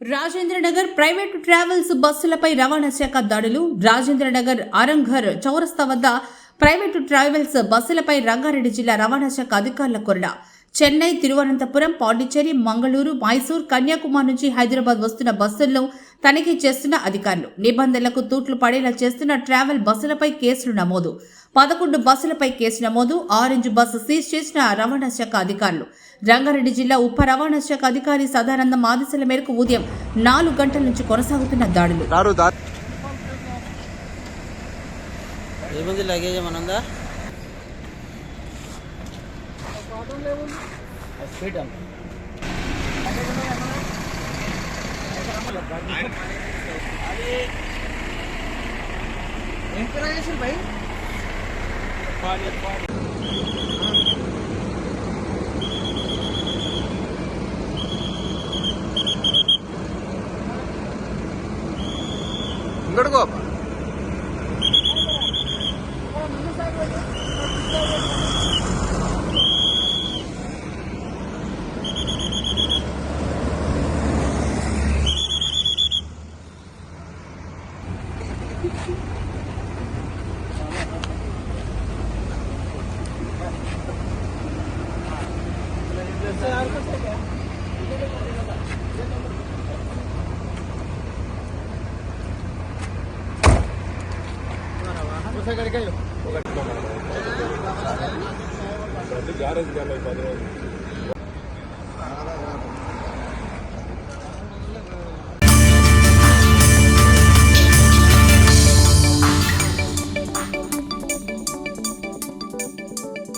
Rajendranagar private travels బస్సులపై రవాణా శాఖ దాడులు. రాజేంద్రనగర్ ఆరంఘర్ చౌరస్తా వద్ద ప్రైవేటు ట్రావెల్స్ బస్సులపై రంగారెడ్డి జిల్లా రవాణా శాఖ అధికారుల కొరడ. చెన్నై, తిరువనంతపురం, పాండిచ్చేరి, మంగళూరు, మైసూర్, కన్యాకుమారి నుంచి హైదరాబాద్ వస్తున్న బస్సులను తనిఖీ చేస్తున్న అధికారులు. నిబంధనలకు తూట్లు పడేలా చేస్తున్న ట్రావెల్ బస్సులపై కేసులు నమోదు. 11 బస్సులపై కేసు నమోదు. ఆరెంజ్ బస్సు సీజ్ చేసిన రవాణా శాఖ అధికారులు. రంగారెడ్డి జిల్లా ఉప రవాణా శాఖ అధికారి సదానందం ఆదేశాల మేరకు ఉదయం 4 గంటల నుంచి కొనసాగుతున్న దాడులు. ఇంకడుకో गारज